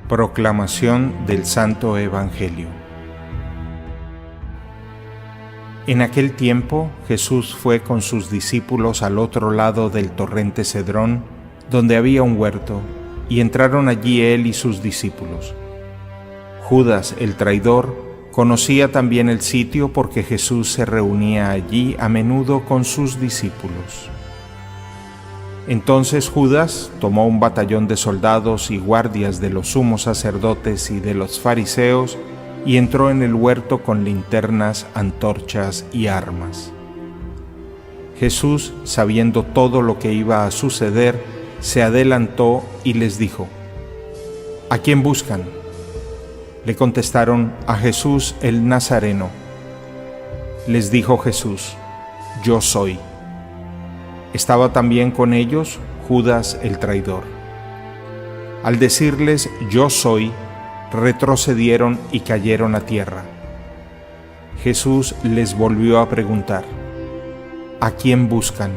Proclamación del Santo Evangelio. En aquel tiempo Jesús fue con sus discípulos al otro lado del torrente Cedrón, donde había un huerto, y entraron allí él y sus discípulos. Judas, el traidor, conocía también el sitio porque Jesús se reunía allí a menudo con sus discípulos. Entonces Judas tomó un batallón de soldados y guardias de los sumos sacerdotes y de los fariseos y entró en el huerto con linternas, antorchas y armas. Jesús, sabiendo todo lo que iba a suceder, se adelantó y les dijo: ¿A quién buscan? Le contestaron: a Jesús el Nazareno. Les dijo Jesús: Yo soy. Estaba también con ellos Judas el traidor. Al decirles yo soy, retrocedieron y cayeron a tierra. Jesús les volvió a preguntar: ¿a quién buscan?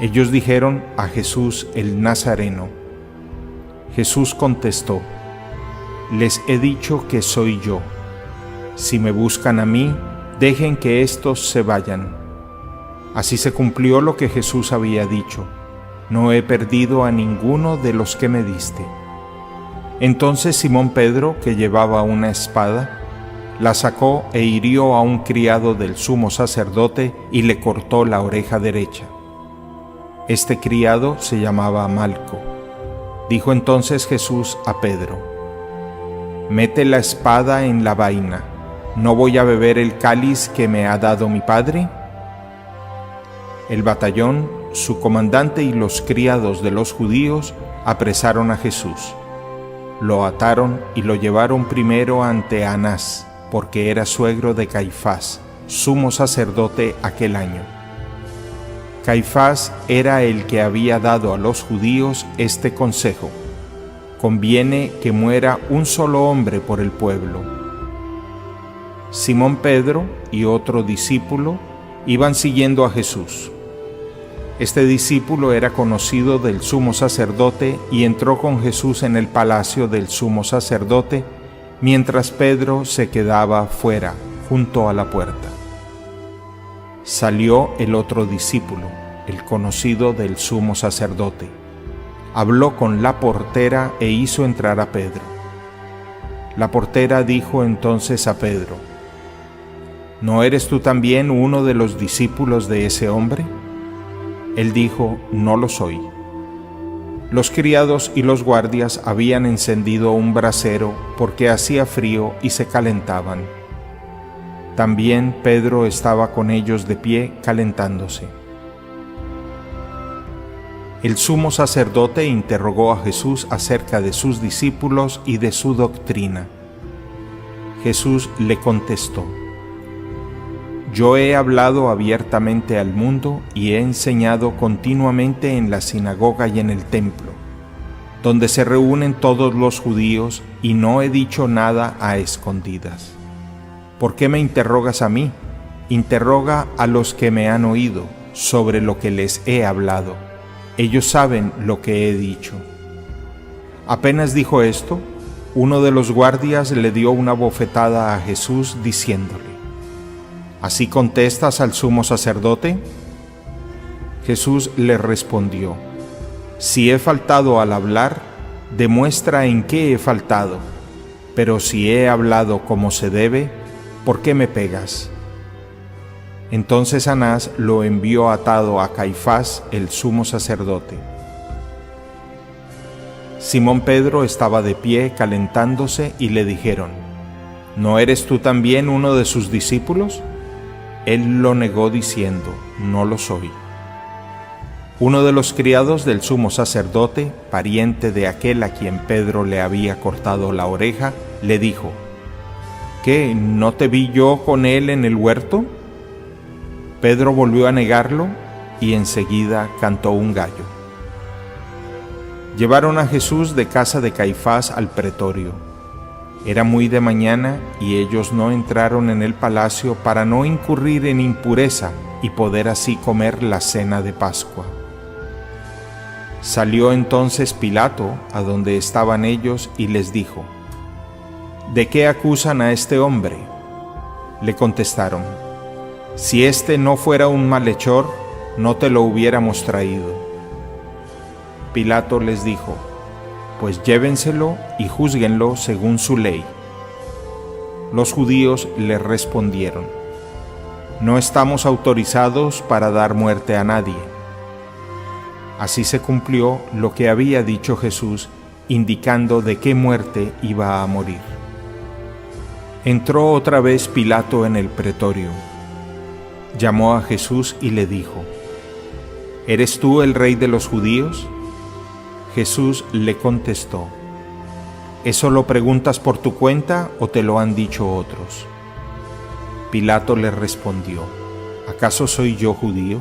Ellos dijeron: a Jesús el Nazareno. Jesús contestó: les he dicho que soy yo. Si me buscan a mí, dejen que éstos se vayan. Así se cumplió lo que Jesús había dicho: no he perdido a ninguno de los que me diste. Entonces Simón Pedro, que llevaba una espada, la sacó e hirió a un criado del sumo sacerdote y le cortó la oreja derecha. Este criado se llamaba Malco. Dijo entonces Jesús a Pedro: mete la espada en la vaina. ¿No voy a beber el cáliz que me ha dado mi Padre? El batallón, su comandante y los criados de los judíos apresaron a Jesús. Lo ataron y lo llevaron primero ante Anás, porque era suegro de Caifás, sumo sacerdote aquel año. Caifás era el que había dado a los judíos este consejo: conviene que muera un solo hombre por el pueblo. Simón Pedro y otro discípulo iban siguiendo a Jesús. Este discípulo era conocido del sumo sacerdote y entró con Jesús en el palacio del sumo sacerdote, mientras Pedro se quedaba fuera, junto a la puerta. Salió el otro discípulo, el conocido del sumo sacerdote. Habló con la portera e hizo entrar a Pedro. La portera dijo entonces a Pedro: ¿no eres tú también uno de los discípulos de ese hombre? Él dijo: no lo soy. Los criados y los guardias habían encendido un brasero porque hacía frío y se calentaban. También Pedro estaba con ellos de pie calentándose. El sumo sacerdote interrogó a Jesús acerca de sus discípulos y de su doctrina. Jesús le contestó: yo he hablado abiertamente al mundo y he enseñado continuamente en la sinagoga y en el templo, donde se reúnen todos los judíos, y no he dicho nada a escondidas. ¿Por qué me interrogas a mí? Interroga a los que me han oído sobre lo que les he hablado. Ellos saben lo que he dicho. Apenas dijo esto, uno de los guardias le dio una bofetada a Jesús diciéndole: ¿así contestas al sumo sacerdote? Jesús le respondió: si he faltado al hablar, demuestra en qué he faltado. Pero si he hablado como se debe, ¿por qué me pegas? Entonces Anás lo envió atado a Caifás, el sumo sacerdote. Simón Pedro estaba de pie calentándose y le dijeron: ¿no eres tú también uno de sus discípulos? Él lo negó diciendo: no lo soy. Uno de los criados del sumo sacerdote, pariente de aquel a quien Pedro le había cortado la oreja, le dijo: ¿qué, no te vi yo con él en el huerto? Pedro volvió a negarlo y enseguida cantó un gallo. Llevaron a Jesús de casa de Caifás al pretorio. Era muy de mañana y ellos no entraron en el palacio para no incurrir en impureza y poder así comer la cena de Pascua. Salió entonces Pilato a donde estaban ellos y les dijo: ¿De qué acusan a este hombre? Le contestaron: Si éste no fuera un malhechor, no te lo hubiéramos traído. Pilato les dijo: Pues llévenselo y júzguenlo según su ley. Los judíos le respondieron: No estamos autorizados para dar muerte a nadie. Así se cumplió lo que había dicho Jesús, indicando de qué muerte iba a morir. Entró otra vez Pilato en el pretorio. Llamó a Jesús y le dijo: ¿Eres tú el rey de los judíos? Jesús le contestó: ¿Eso lo preguntas por tu cuenta o te lo han dicho otros? Pilato le respondió: ¿Acaso soy yo judío?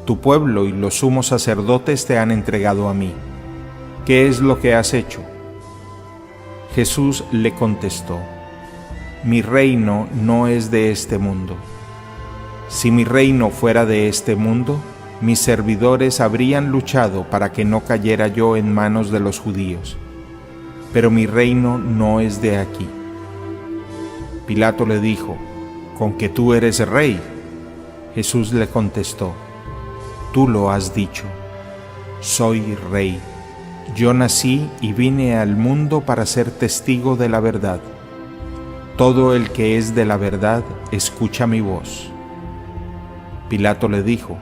Tu pueblo y los sumos sacerdotes te han entregado a mí. ¿Qué es lo que has hecho? Jesús le contestó: Mi reino no es de este mundo. Si mi reino fuera de este mundo, mis servidores habrían luchado para que no cayera yo en manos de los judíos. Pero mi reino no es de aquí. Pilato le dijo: ¿Con que tú eres rey? Jesús le contestó: Tú lo has dicho. Soy rey. Yo nací y vine al mundo para ser testigo de la verdad. Todo el que es de la verdad escucha mi voz. Pilato le dijo: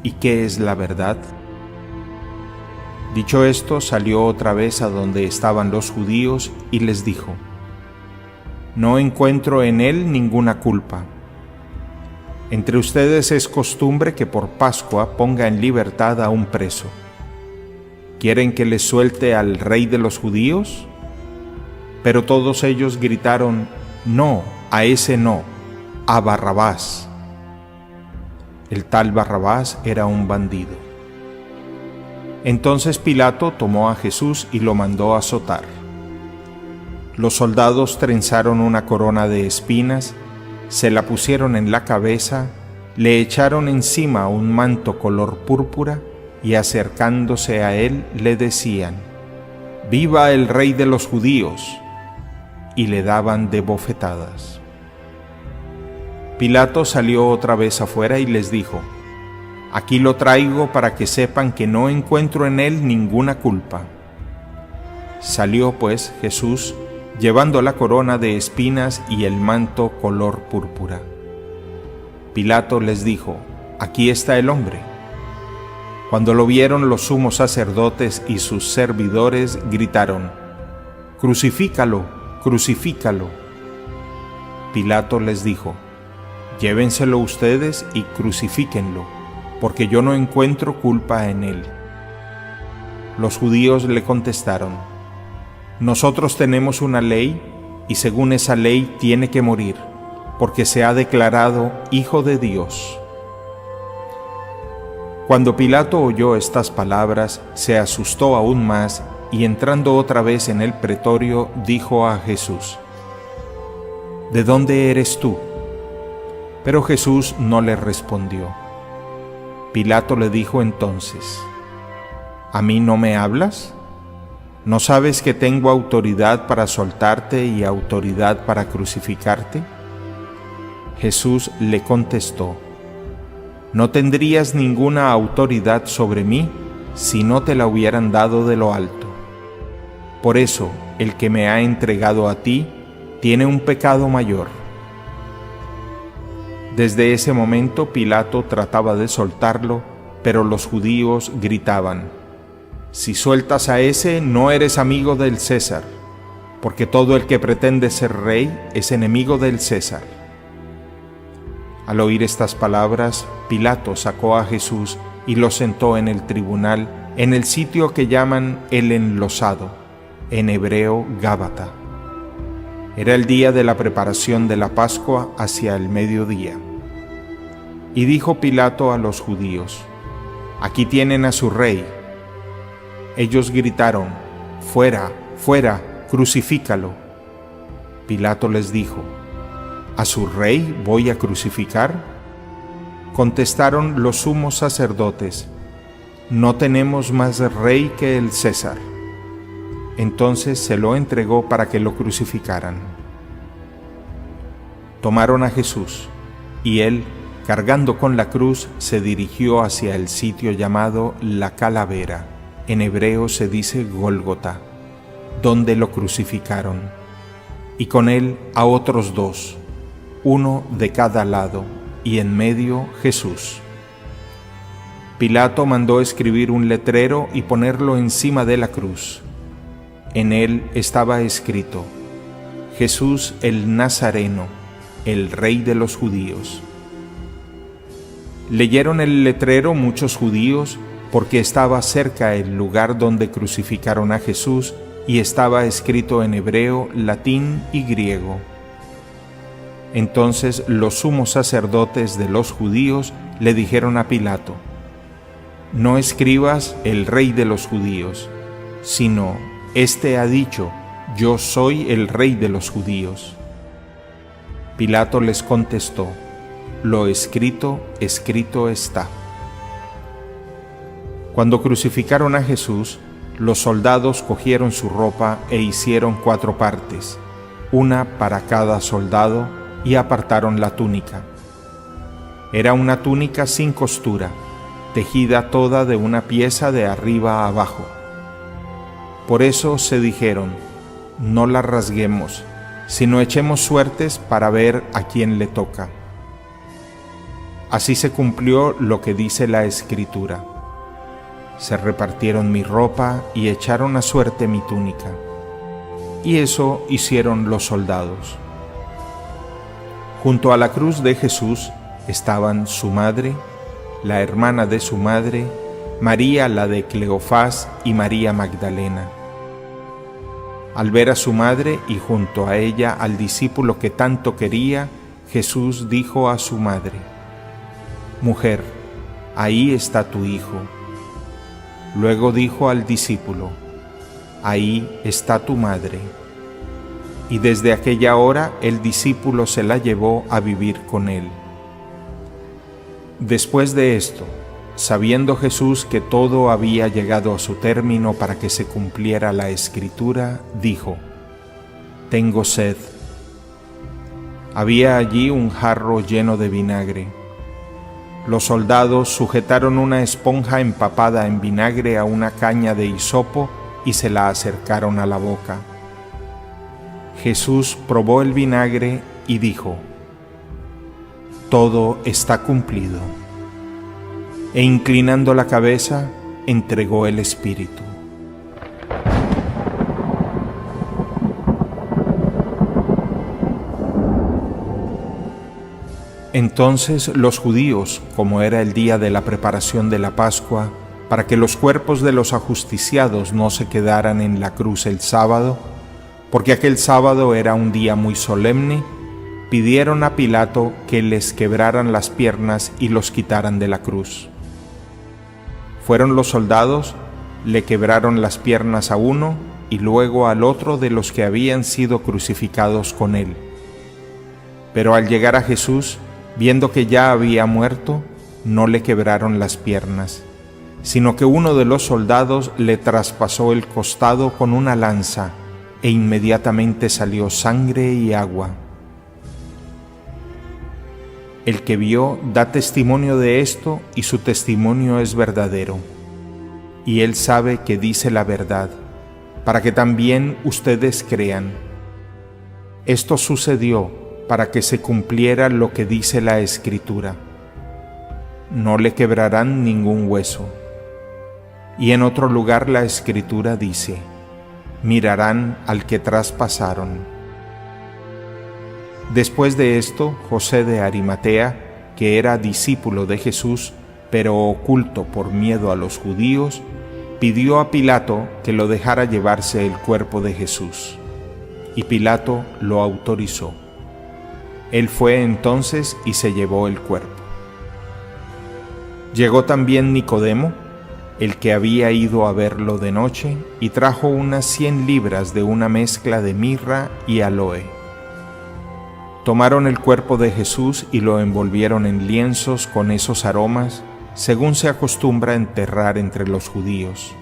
¿Y qué es la verdad? Dicho esto, salió otra vez a donde estaban los judíos y les dijo: No encuentro en él ninguna culpa. Entre ustedes es costumbre que por Pascua ponga en libertad a un preso. ¿Quieren que les suelte al rey de los judíos? Pero todos ellos gritaron: No, a ese no, a Barrabás. El tal Barrabás era un bandido. Entonces Pilato tomó a Jesús y lo mandó azotar. Los soldados trenzaron una corona de espinas, se la pusieron en la cabeza, le echaron encima un manto color púrpura y acercándose a él le decían: ¡Viva el Rey de los judíos! Y le daban de bofetadas. Pilato salió otra vez afuera y les dijo: Aquí lo traigo para que sepan que no encuentro en él ninguna culpa. Salió pues Jesús, llevando la corona de espinas y el manto color púrpura. Pilato les dijo: Aquí está el hombre. Cuando lo vieron los sumos sacerdotes y sus servidores, gritaron: ¡Crucifícalo! ¡Crucifícalo! Pilato les dijo: Llévenselo ustedes y crucifíquenlo, porque yo no encuentro culpa en él. Los judíos le contestaron: Nosotros tenemos una ley, y según esa ley tiene que morir, porque se ha declarado Hijo de Dios. Cuando Pilato oyó estas palabras, se asustó aún más, y entrando otra vez en el pretorio, dijo a Jesús: ¿De dónde eres tú? Pero Jesús no le respondió. Pilato le dijo entonces: ¿A mí no me hablas? ¿No sabes que tengo autoridad para soltarte y autoridad para crucificarte? Jesús le contestó: No tendrías ninguna autoridad sobre mí si no te la hubieran dado de lo alto. Por eso, el que me ha entregado a ti tiene un pecado mayor. Desde ese momento Pilato trataba de soltarlo, pero los judíos gritaban: Si sueltas a ese, no eres amigo del César, porque todo el que pretende ser rey es enemigo del César. Al oír estas palabras, Pilato sacó a Jesús y lo sentó en el tribunal, en el sitio que llaman el Enlosado, en hebreo Gábata. Era el día de la preparación de la Pascua hacia el mediodía. Y dijo Pilato a los judíos: Aquí tienen a su rey. Ellos gritaron: Fuera, fuera, crucifícalo. Pilato les dijo: ¿A su rey voy a crucificar? Contestaron los sumos sacerdotes: no tenemos más rey que el César. Entonces se lo entregó para que lo crucificaran. Tomaron a Jesús, y él, cargando con la cruz, se dirigió hacia el sitio llamado La Calavera, en hebreo se dice Gólgota, donde lo crucificaron, y con él a otros dos, uno de cada lado, y en medio Jesús. Pilato mandó escribir un letrero y ponerlo encima de la cruz. En él estaba escrito: Jesús el Nazareno, el Rey de los Judíos. Leyeron el letrero muchos judíos porque estaba cerca el lugar donde crucificaron a Jesús y estaba escrito en hebreo, latín y griego. Entonces los sumos sacerdotes de los judíos le dijeron a Pilato: no escribas el Rey de los Judíos, sino: Este ha dicho, yo soy el Rey de los Judíos. Pilato les contestó: lo escrito, escrito está. Cuando crucificaron a Jesús, los soldados cogieron su ropa e hicieron 4 partes, una para cada soldado, y apartaron la túnica. Era una túnica sin costura, tejida toda de una pieza de arriba a abajo. Por eso se dijeron: no la rasguemos, sino echemos suertes para ver a quién le toca. Así se cumplió lo que dice la Escritura: se repartieron mi ropa y echaron a suerte mi túnica. Y eso hicieron los soldados. Junto a la cruz de Jesús estaban su madre, la hermana de su madre, María la de Cleofás y María Magdalena. Al ver a su madre y junto a ella al discípulo que tanto quería, Jesús dijo a su madre: mujer, ahí está tu hijo. Luego dijo al discípulo: ahí está tu madre. Y desde aquella hora el discípulo se la llevó a vivir con él. Después de esto, sabiendo Jesús que todo había llegado a su término para que se cumpliera la Escritura, dijo: tengo sed. Había allí un jarro lleno de vinagre. Los soldados sujetaron una esponja empapada en vinagre a una caña de hisopo y se la acercaron a la boca. Jesús probó el vinagre y dijo: todo está cumplido. E inclinando la cabeza, entregó el espíritu. Entonces los judíos, como era el día de la preparación de la Pascua, para que los cuerpos de los ajusticiados no se quedaran en la cruz el sábado, porque aquel sábado era un día muy solemne, pidieron a Pilato que les quebraran las piernas y los quitaran de la cruz. Fueron los soldados, le quebraron las piernas a uno y luego al otro de los que habían sido crucificados con él. Pero al llegar a Jesús, viendo que ya había muerto, no le quebraron las piernas, sino que uno de los soldados le traspasó el costado con una lanza, e inmediatamente salió sangre y agua. El que vio da testimonio de esto, y su testimonio es verdadero. Y él sabe que dice la verdad, para que también ustedes crean. Esto sucedió para que se cumpliera lo que dice la Escritura: no le quebrarán ningún hueso. Y en otro lugar la Escritura dice: mirarán al que traspasaron. Después de esto, José de Arimatea, que era discípulo de Jesús, pero oculto por miedo a los judíos, pidió a Pilato que lo dejara llevarse el cuerpo de Jesús. Y Pilato lo autorizó. Él fue entonces y se llevó el cuerpo. Llegó también Nicodemo, el que había ido a verlo de noche, y trajo unas 100 libras de una mezcla de mirra y aloe. Tomaron el cuerpo de Jesús y lo envolvieron en lienzos con esos aromas, según se acostumbra enterrar entre los judíos.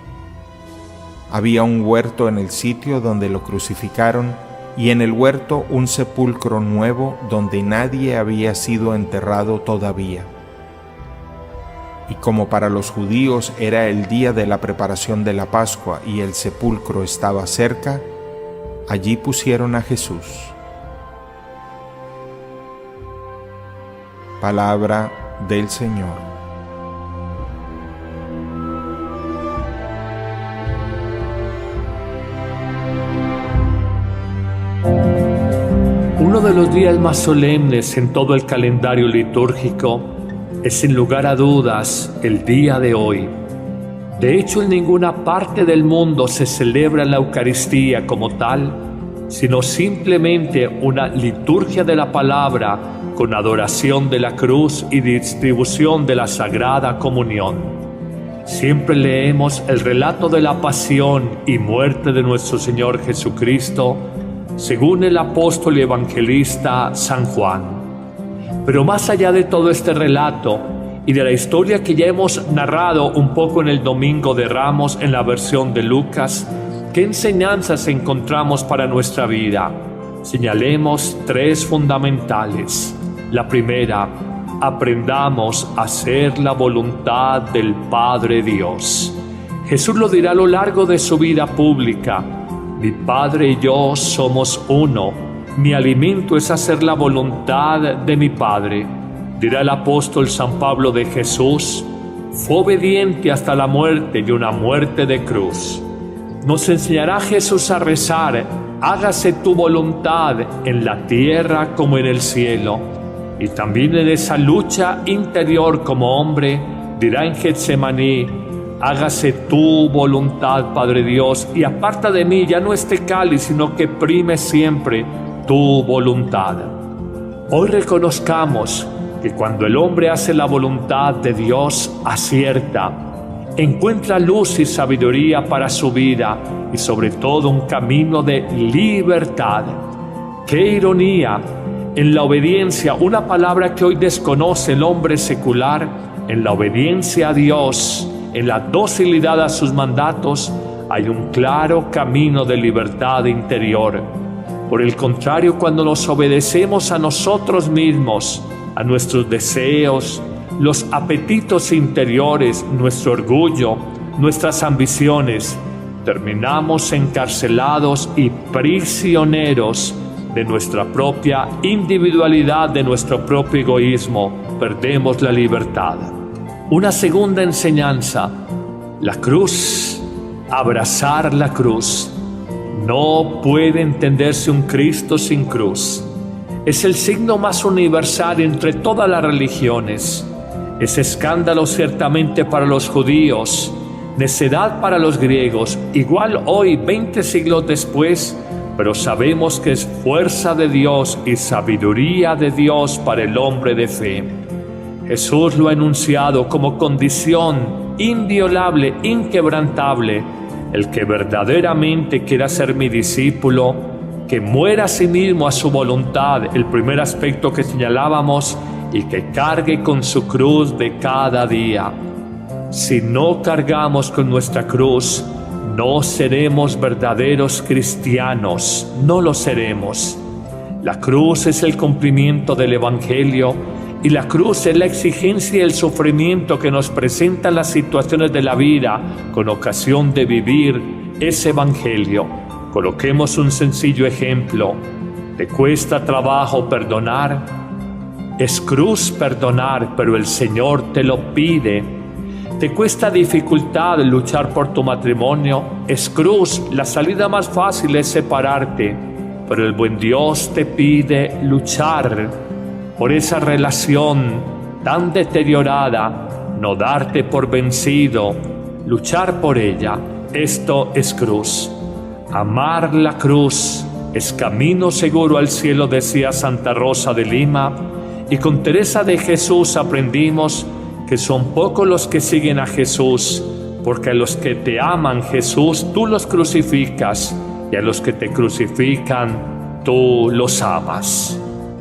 Había un huerto en el sitio donde lo crucificaron, y en el huerto un sepulcro nuevo donde nadie había sido enterrado todavía. Y como para los judíos era el día de la preparación de la Pascua y el sepulcro estaba cerca, allí pusieron a Jesús. Palabra del Señor. Uno de los días más solemnes en todo el calendario litúrgico es sin lugar a dudas el día de hoy. De hecho, en ninguna parte del mundo se celebra la Eucaristía como tal, sino simplemente una liturgia de la palabra con adoración de la cruz y distribución de la Sagrada Comunión. Siempre leemos el relato de la pasión y muerte de nuestro Señor Jesucristo, según el apóstol y evangelista San Juan. Pero más allá de todo este relato y de la historia que ya hemos narrado un poco en el Domingo de Ramos en la versión de Lucas, ¿qué enseñanzas encontramos para nuestra vida? Señalemos tres fundamentales. La primera, aprendamos a hacer la voluntad del Padre Dios. Jesús lo dirá a lo largo de su vida pública: mi Padre y yo somos uno. Mi alimento es hacer la voluntad de mi Padre. Dirá el apóstol San Pablo de Jesús: fue obediente hasta la muerte y una muerte de cruz. Nos enseñará Jesús a rezar: hágase tu voluntad en la tierra como en el cielo. Y también en esa lucha interior como hombre, dirá en Getsemaní: hágase tu voluntad, Padre Dios, y aparta de mí ya no este cáliz, sino que prime siempre tu voluntad. Hoy reconozcamos que cuando el hombre hace la voluntad de Dios, acierta, encuentra luz y sabiduría para su vida y sobre todo un camino de libertad. ¡Qué ironía! En la obediencia, una palabra que hoy desconoce el hombre secular, en la obediencia a Dios, en la docilidad a sus mandatos, hay un claro camino de libertad interior. Por el contrario, cuando nos obedecemos a nosotros mismos, a nuestros deseos, los apetitos interiores, nuestro orgullo, nuestras ambiciones, terminamos encarcelados y prisioneros de nuestra propia individualidad, de nuestro propio egoísmo. Perdemos la libertad. Una segunda enseñanza: la cruz, abrazar la cruz. No puede entenderse un Cristo sin cruz. Es el signo más universal entre todas las religiones. Es escándalo ciertamente para los judíos, necedad para los griegos, igual hoy, 20 siglos después, pero sabemos que es fuerza de Dios y sabiduría de Dios para el hombre de fe. Jesús lo ha enunciado como condición inviolable, inquebrantable: el que verdaderamente quiera ser mi discípulo, que muera a sí mismo a su voluntad, el primer aspecto que señalábamos, y que cargue con su cruz de cada día. Si no cargamos con nuestra cruz, no seremos verdaderos cristianos, no lo seremos. La cruz es el cumplimiento del Evangelio, y la cruz es la exigencia y el sufrimiento que nos presentan las situaciones de la vida con ocasión de vivir ese Evangelio. Coloquemos un sencillo ejemplo. ¿Te cuesta trabajo perdonar? Es cruz perdonar, pero el Señor te lo pide. ¿Te cuesta dificultad luchar por tu matrimonio? Es cruz, la salida más fácil es separarte, pero el buen Dios te pide luchar por esa relación tan deteriorada, no darte por vencido, luchar por ella. Esto es cruz. Amar la cruz es camino seguro al cielo, decía Santa Rosa de Lima, y con Teresa de Jesús aprendimos que son pocos los que siguen a Jesús, porque a los que te aman, Jesús, tú los crucificas, y a los que te crucifican, tú los amas.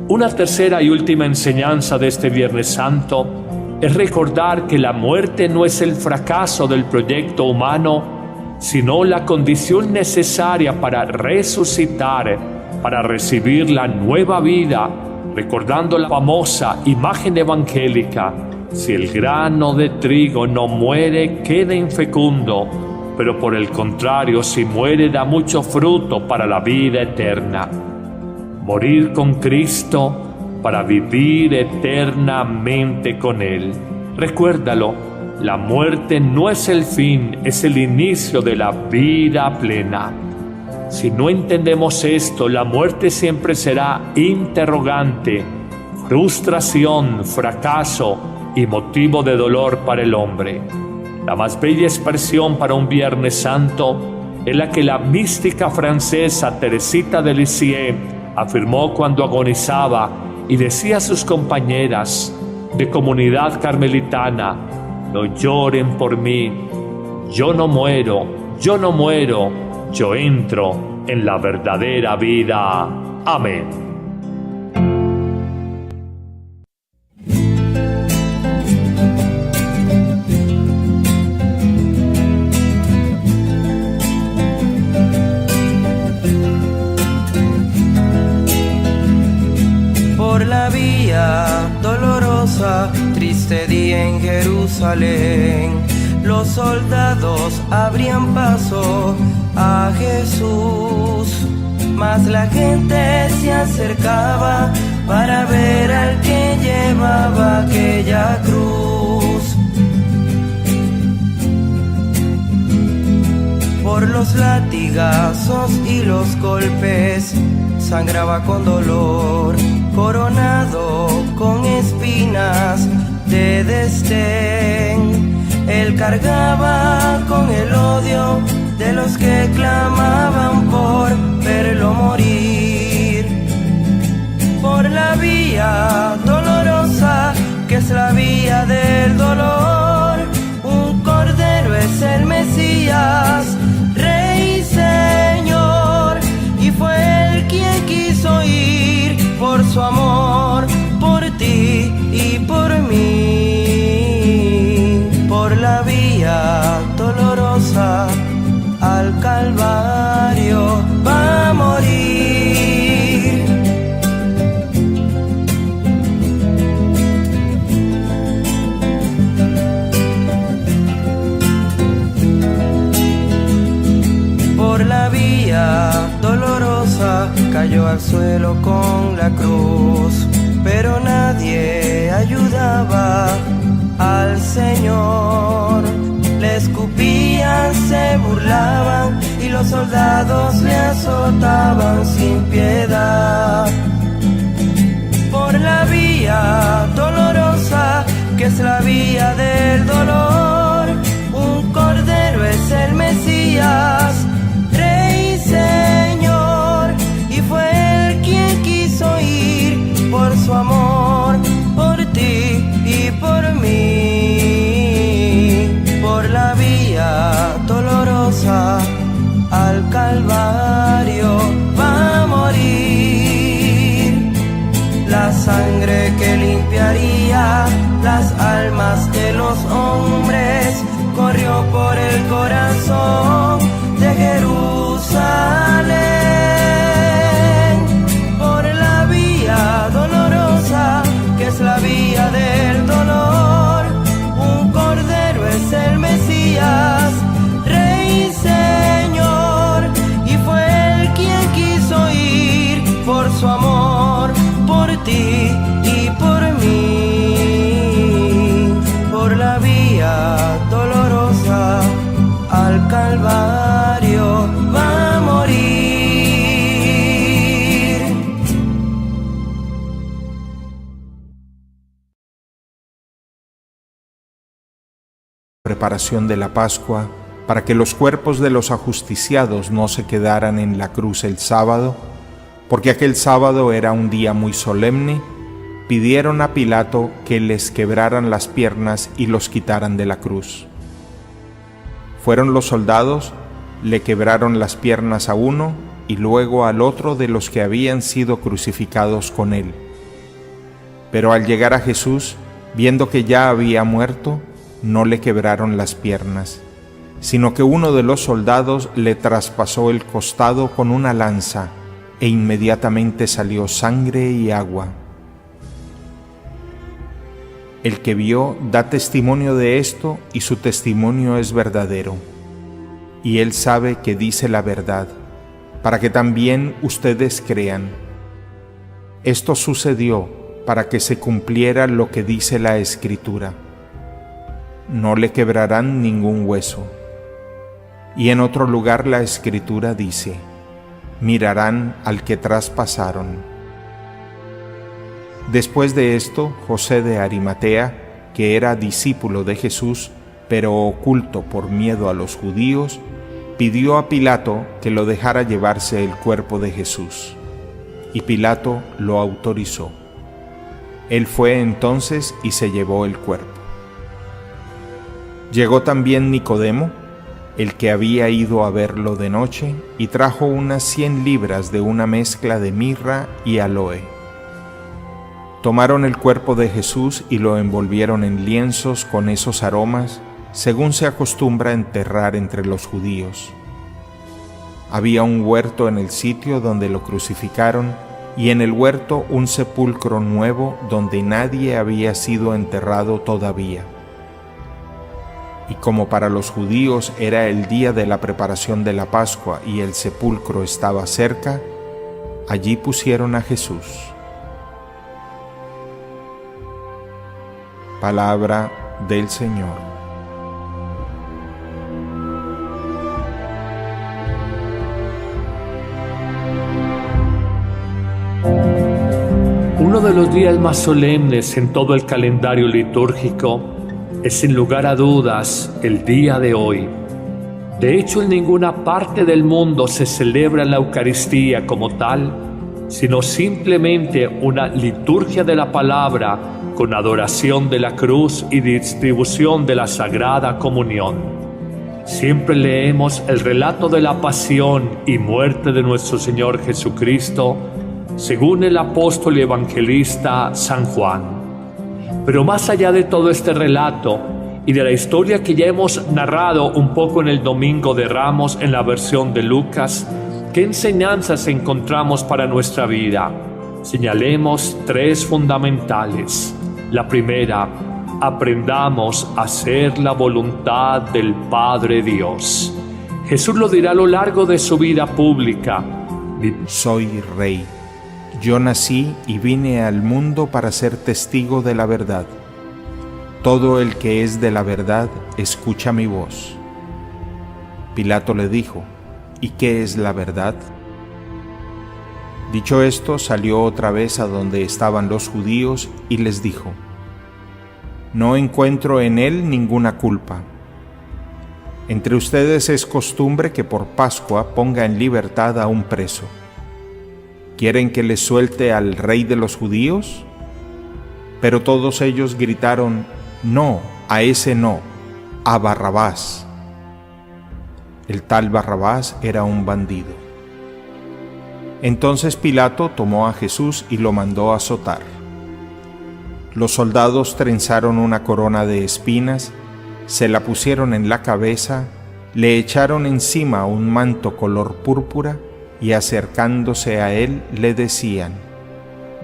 Una tercera y última enseñanza de este Viernes Santo es recordar que la muerte no es el fracaso del proyecto humano, sino la condición necesaria para resucitar, para recibir la nueva vida, recordando la famosa imagen evangélica: si el grano de trigo no muere, queda infecundo, pero por el contrario, si muere, da mucho fruto para la vida eterna. Morir con Cristo para vivir eternamente con Él. Recuérdalo, la muerte no es el fin, es el inicio de la vida plena. Si no entendemos esto, la muerte siempre será interrogante, frustración, fracaso y motivo de dolor para el hombre. La más bella expresión para un Viernes Santo es la que la mística francesa Teresita de Lisieux afirmó cuando agonizaba y decía a sus compañeras de comunidad carmelitana: no lloren por mí, yo no muero, yo entro en la verdadera vida. Amén. Por la vía dolorosa, triste día en Jerusalén, los soldados abrían paso a Jesús, mas la gente se acercaba para ver al que llevaba aquella cruz. Por los latigazos y los golpes sangraba con dolor, coronado con espinas de destén. Él cargaba con el odio de los que clamaban por verlo morir. Por la vía dolorosa, que es la vía del dolor, un cordero es el Mesías, Rey, Señor, y fue él quien quiso ir por su amor, por ti y por mí. Por la vía dolorosa al Calvario va a morir. Por la vía dolorosa cayó al suelo con la cruz, pero nadie ayudaba al Señor. Le escupían, se burlaban y los soldados le azotaban sin piedad. Por la vía dolorosa, que es la vía del dolor, un cordero es el Mesías, Rey, Señor, y fue él quien quiso ir por su amor, por ti y por mí. Por la vía dolorosa al Calvario va a morir. La sangre que limpiaría las almas de los hombres corrió por el corazón de Jerusalén. Por la vía dolorosa, que es la vía del dolor, un cordero es el Mesías, Rey, Señor, y fue él quien quiso ir por su amor, por ti y por mí. Por la vía dolorosa al Calvario va a morir. Preparación de la Pascua, para que los cuerpos de los ajusticiados no se quedaran en la cruz el sábado, porque aquel sábado era un día muy solemne, pidieron a Pilato que les quebraran las piernas y los quitaran de la cruz. Fueron los soldados, le quebraron las piernas a uno y luego al otro de los que habían sido crucificados con él. Pero al llegar a Jesús, Viendo que ya había muerto, no le quebraron las piernas, sino que uno de los soldados le traspasó el costado con una lanza, e inmediatamente salió sangre y agua. El que vio da testimonio de esto, y su testimonio es verdadero. Y él sabe que dice la verdad, para que también ustedes crean. Esto sucedió para que se cumpliera lo que dice la Escritura: no le quebrarán ningún hueso. Y en otro lugar la Escritura dice: mirarán al que traspasaron. Después de esto, José de Arimatea, que era discípulo de Jesús, pero oculto por miedo a los judíos, pidió a Pilato que lo dejara llevarse el cuerpo de Jesús. Y Pilato lo autorizó. Él fue entonces y se llevó el cuerpo. Llegó también Nicodemo, el que había ido a verlo de noche, y trajo unas 100 libras de una mezcla de mirra y aloe. Tomaron el cuerpo de Jesús y lo envolvieron en lienzos con esos aromas, según se acostumbra enterrar entre los judíos. Había un huerto en el sitio donde lo crucificaron, y en el huerto un sepulcro nuevo donde nadie había sido enterrado todavía. Y como para los judíos era el día de la preparación de la Pascua y el sepulcro estaba cerca, allí pusieron a Jesús. Palabra del Señor. Uno de los días más solemnes en todo el calendario litúrgico es sin lugar a dudas el día de hoy. De hecho, en ninguna parte del mundo se celebra la Eucaristía como tal, sino simplemente una liturgia de la palabra con adoración de la cruz y distribución de la Sagrada Comunión. Siempre leemos el relato de la pasión y muerte de nuestro Señor Jesucristo, según el apóstol y evangelista San Juan. Pero más allá de todo este relato y de la historia que ya hemos narrado un poco en el Domingo de Ramos en la versión de Lucas, ¿qué enseñanzas encontramos para nuestra vida? Señalemos 3 fundamentales. La primera, aprendamos a hacer la voluntad del Padre Dios. Jesús lo dirá a lo largo de su vida pública: soy rey. Yo nací y vine al mundo para ser testigo de la verdad. Todo el que es de la verdad escucha mi voz. Pilato le dijo: ¿y qué es la verdad? Dicho esto, salió otra vez a donde estaban los judíos y les dijo: no encuentro en él ninguna culpa. Entre ustedes es costumbre que por Pascua ponga en libertad a un preso. ¿Quieren que les suelte al rey de los judíos? Pero todos ellos gritaron: no, a ese no, a Barrabás. El tal Barrabás era un bandido. Entonces Pilato tomó a Jesús y lo mandó azotar. Los soldados trenzaron una corona de espinas, se la pusieron en la cabeza, le echaron encima un manto color púrpura y acercándose a él le decían: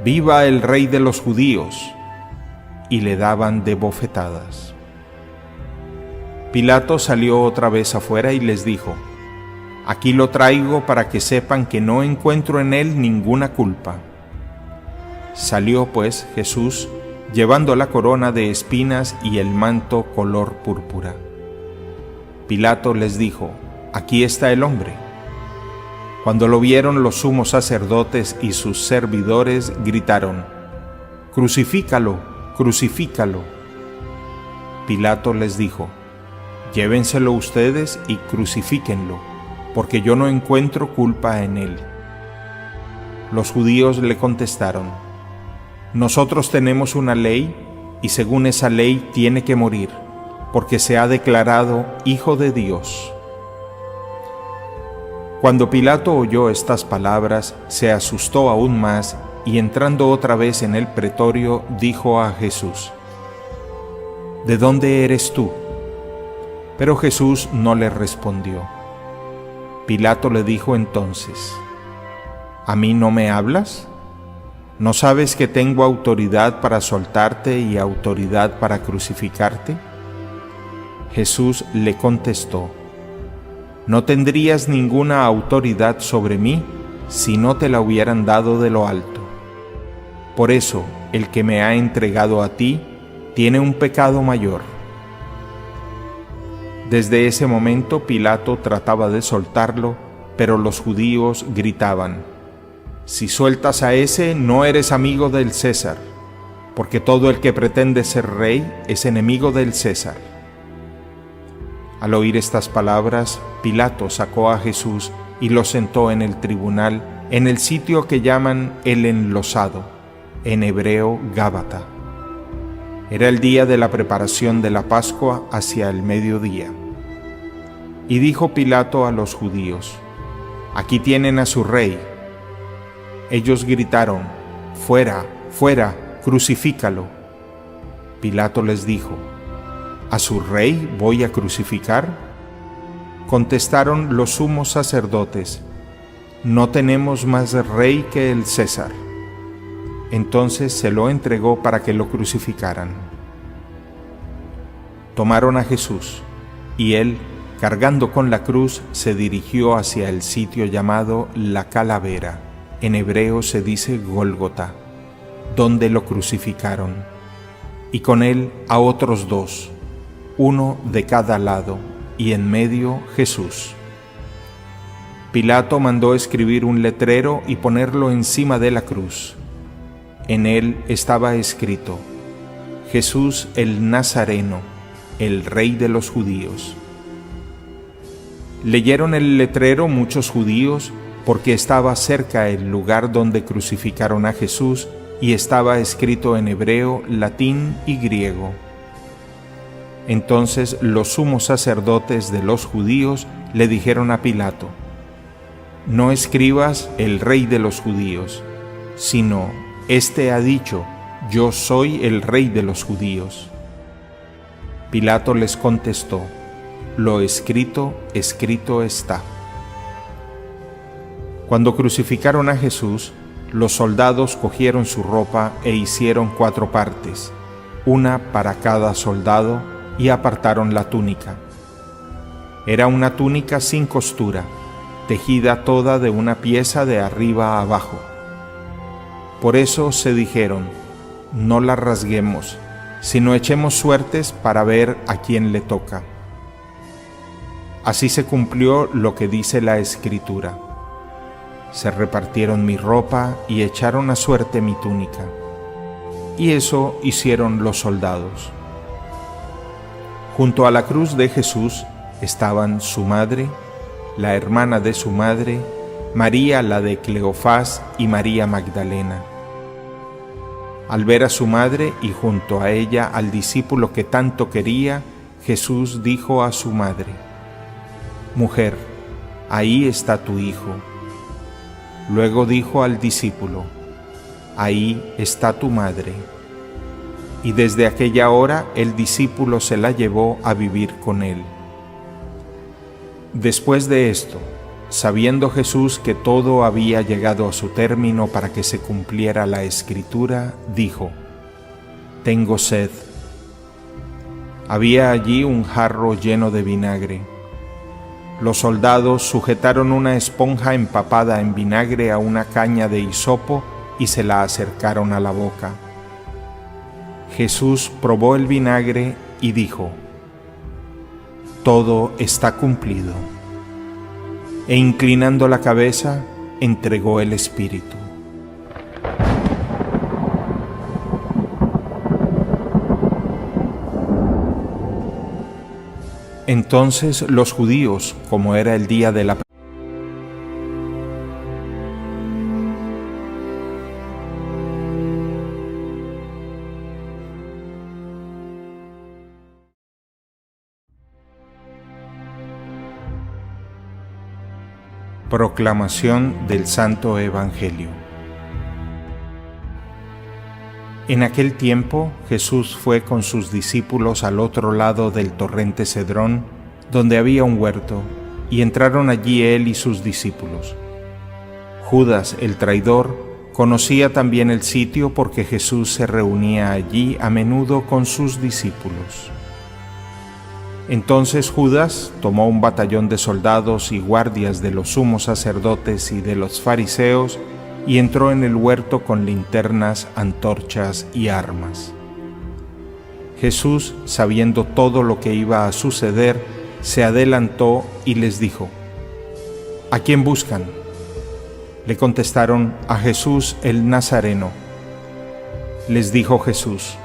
¡viva el rey de los judíos! Y le daban de bofetadas. Pilato salió otra vez afuera y les dijo: aquí lo traigo para que sepan que no encuentro en él ninguna culpa. Salió pues Jesús, llevando la corona de espinas y el manto color púrpura. Pilato les dijo: aquí está el hombre. Cuando lo vieron los sumos sacerdotes y sus servidores gritaron: ¡crucifícalo, crucifícalo! Pilato les dijo: llévenselo ustedes y crucifíquenlo, porque yo no encuentro culpa en él. Los judíos le contestaron: nosotros tenemos una ley, y según esa ley tiene que morir, porque se ha declarado Hijo de Dios. Cuando Pilato oyó estas palabras, se asustó aún más, y entrando otra vez en el pretorio, dijo a Jesús: ¿de dónde eres tú? Pero Jesús no le respondió. Pilato le dijo entonces: ¿a mí no me hablas? ¿No sabes que tengo autoridad para soltarte y autoridad para crucificarte? Jesús le contestó: no tendrías ninguna autoridad sobre mí si no te la hubieran dado de lo alto. Por eso, el que me ha entregado a ti tiene un pecado mayor. Desde ese momento Pilato trataba de soltarlo, pero los judíos gritaban: si sueltas a ese, no eres amigo del César, porque todo el que pretende ser rey es enemigo del César. Al oír estas palabras, Pilato sacó a Jesús y lo sentó en el tribunal, en el sitio que llaman el Enlosado, en hebreo Gábata. Era el día de la preparación de la Pascua hacia el mediodía. Y dijo Pilato a los judíos: aquí tienen a su rey. Ellos gritaron: fuera, fuera, crucifícalo. Pilato les dijo: ¿a su rey voy a crucificar? Contestaron los sumos sacerdotes: no tenemos más rey que el César. Entonces se lo entregó para que lo crucificaran. Tomaron a Jesús, y él, cargando con la cruz, se dirigió hacia el sitio llamado La Calavera, en hebreo se dice Gólgota, donde lo crucificaron, y con él a otros dos, uno de cada lado, y en medio Jesús. Pilato mandó escribir un letrero y ponerlo encima de la cruz. En él estaba escrito: Jesús el Nazareno, el Rey de los Judíos. Leyeron el letrero muchos judíos porque estaba cerca el lugar donde crucificaron a Jesús y estaba escrito en hebreo, latín y griego. Entonces los sumos sacerdotes de los judíos le dijeron a Pilato: no escribas el Rey de los Judíos, sino: Este ha dicho: yo soy el Rey de los Judíos. Pilato les contestó: lo escrito, escrito está. Cuando crucificaron a Jesús, los soldados cogieron su ropa e hicieron 4 partes, una para cada soldado, y apartaron la túnica. Era una túnica sin costura, tejida toda de una pieza de arriba a abajo. Por eso se dijeron: no la rasguemos, sino echemos suertes para ver a quién le toca. Así se cumplió lo que dice la Escritura: se repartieron mi ropa y echaron a suerte mi túnica. Y eso hicieron los soldados. Junto a la cruz de Jesús estaban su madre, la hermana de su madre, María la de Cleofás y María Magdalena. Al ver a su madre y junto a ella al discípulo que tanto quería, Jesús dijo a su madre: mujer, ahí está tu hijo. Luego dijo al discípulo: ahí está tu madre. Y desde aquella hora el discípulo se la llevó a vivir con él. Después de esto, sabiendo Jesús que todo había llegado a su término para que se cumpliera la Escritura, dijo: tengo sed. Había allí un jarro lleno de vinagre. Los soldados sujetaron una esponja empapada en vinagre a una caña de hisopo y se la acercaron a la boca. Jesús probó el vinagre y dijo: todo está cumplido. E inclinando la cabeza, entregó el espíritu. Entonces los judíos, como era el día de la Proclamación del Santo Evangelio. En aquel tiempo Jesús fue con sus discípulos al otro lado del torrente Cedrón, donde había un huerto, y entraron allí él y sus discípulos. Judas, el traidor, conocía también el sitio porque Jesús se reunía allí a menudo con sus discípulos. Entonces Judas tomó un batallón de soldados y guardias de los sumos sacerdotes y de los fariseos y entró en el huerto con linternas, antorchas y armas. Jesús, sabiendo todo lo que iba a suceder, se adelantó y les dijo: ¿A quién buscan? Le contestaron: a Jesús el Nazareno. Les dijo Jesús: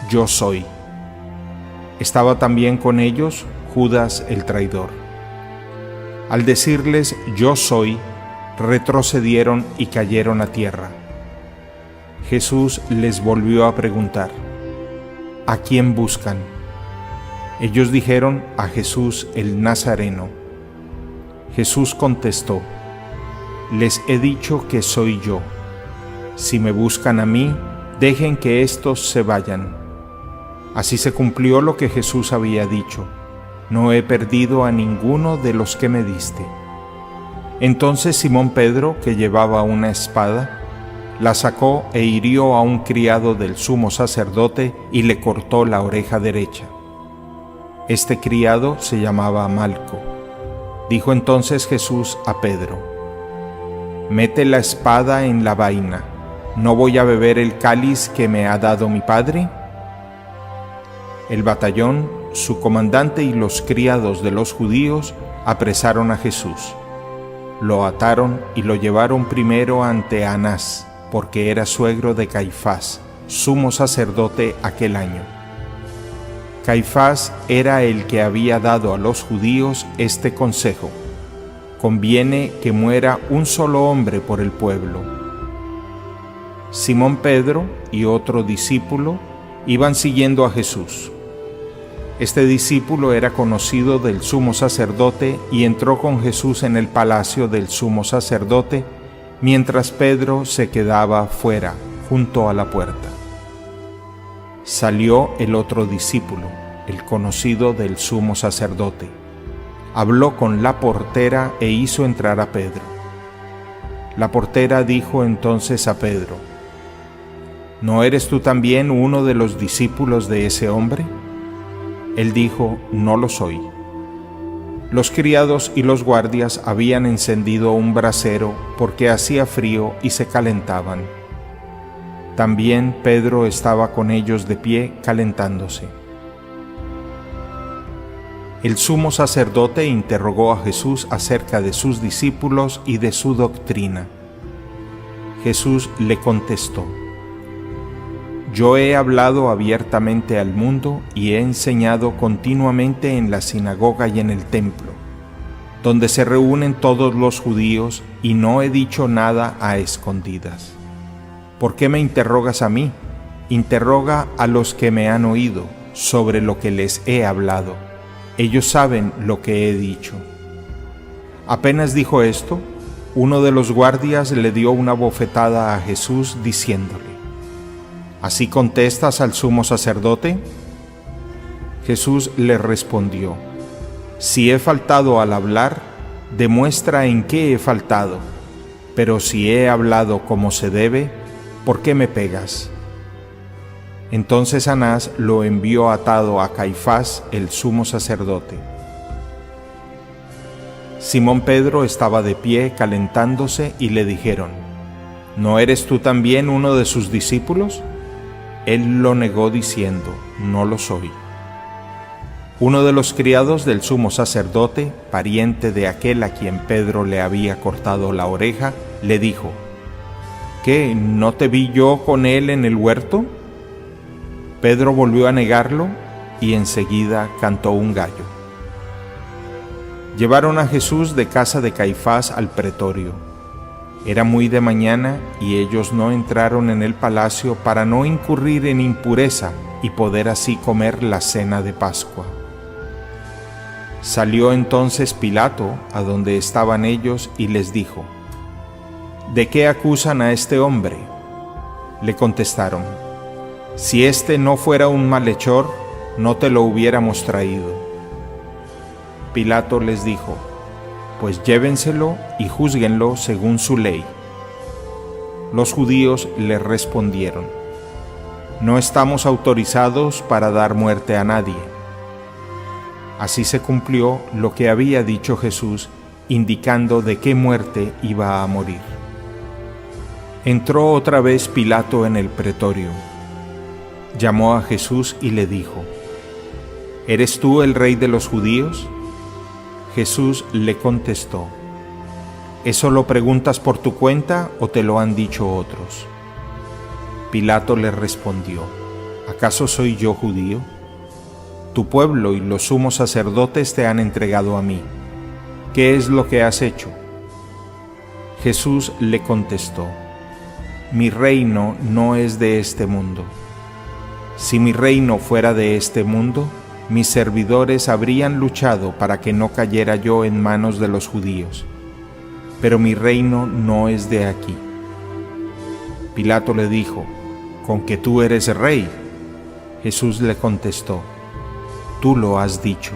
Yo soy. Estaba también con ellos Judas el traidor. Al decirles yo soy, retrocedieron y cayeron a tierra. Jesús les volvió a preguntar: ¿a quién buscan? Ellos dijeron: a Jesús el Nazareno. Jesús contestó: les he dicho que soy yo. Si me buscan a mí, dejen que éstos se vayan. Así se cumplió lo que Jesús había dicho: no he perdido a ninguno de los que me diste. Entonces Simón Pedro, que llevaba una espada, la sacó e hirió a un criado del sumo sacerdote y le cortó la oreja derecha. Este criado se llamaba Malco. Dijo entonces Jesús a Pedro: mete la espada en la vaina. ¿No voy a beber el cáliz que me ha dado mi Padre? El batallón, su comandante y los criados de los judíos apresaron a Jesús. Lo ataron y lo llevaron primero ante Anás, porque era suegro de Caifás, sumo sacerdote aquel año. Caifás era el que había dado a los judíos este consejo: conviene que muera un solo hombre por el pueblo. Simón Pedro y otro discípulo iban siguiendo a Jesús. Este discípulo era conocido del sumo sacerdote y entró con Jesús en el palacio del sumo sacerdote, mientras Pedro se quedaba fuera, junto a la puerta. Salió el otro discípulo, el conocido del sumo sacerdote. Habló con la portera e hizo entrar a Pedro. La portera dijo entonces a Pedro: ¿no eres tú también uno de los discípulos de ese hombre? Él dijo: no lo soy. Los criados y los guardias habían encendido un brasero porque hacía frío y se calentaban. También Pedro estaba con ellos de pie calentándose. El sumo sacerdote interrogó a Jesús acerca de sus discípulos y de su doctrina. Jesús le contestó: yo he hablado abiertamente al mundo y he enseñado continuamente en la sinagoga y en el templo, donde se reúnen todos los judíos, y no he dicho nada a escondidas. ¿Por qué me interrogas a mí? Interroga a los que me han oído sobre lo que les he hablado. Ellos saben lo que he dicho. Apenas dijo esto, uno de los guardias le dio una bofetada a Jesús diciéndole: ¿así contestas al sumo sacerdote? Jesús le respondió: si he faltado al hablar, demuestra en qué he faltado. Pero si he hablado como se debe, ¿por qué me pegas? Entonces Anás lo envió atado a Caifás, el sumo sacerdote. Simón Pedro estaba de pie calentándose y le dijeron: ¿no eres tú también uno de sus discípulos? Él lo negó diciendo: no lo soy. Uno de los criados del sumo sacerdote, pariente de aquel a quien Pedro le había cortado la oreja, le dijo: ¿qué, no te vi yo con él en el huerto? Pedro volvió a negarlo y enseguida cantó un gallo. Llevaron a Jesús de casa de Caifás al pretorio. Era muy de mañana y ellos no entraron en el palacio para no incurrir en impureza y poder así comer la cena de Pascua. Salió entonces Pilato a donde estaban ellos y les dijo: ¿de qué acusan a este hombre? Le contestaron: Si este no fuera un malhechor, no te lo hubiéramos traído. Pilato les dijo: Pues llévenselo y júzguenlo según su ley. Los judíos le respondieron: No estamos autorizados para dar muerte a nadie. Así se cumplió lo que había dicho Jesús, indicando de qué muerte iba a morir. Entró otra vez Pilato en el pretorio. Llamó a Jesús y le dijo: ¿Eres tú el rey de los judíos? Jesús le contestó: ¿Eso lo preguntas por tu cuenta o te lo han dicho otros? Pilato le respondió: ¿Acaso soy yo judío? Tu pueblo y los sumos sacerdotes te han entregado a mí. ¿Qué es lo que has hecho? Jesús le contestó: Mi reino no es de este mundo. Si mi reino fuera de este mundo, mis servidores habrían luchado para que no cayera yo en manos de los judíos. Pero mi reino no es de aquí. Pilato le dijo: ¿Con que tú eres rey? Jesús le contestó: Tú lo has dicho.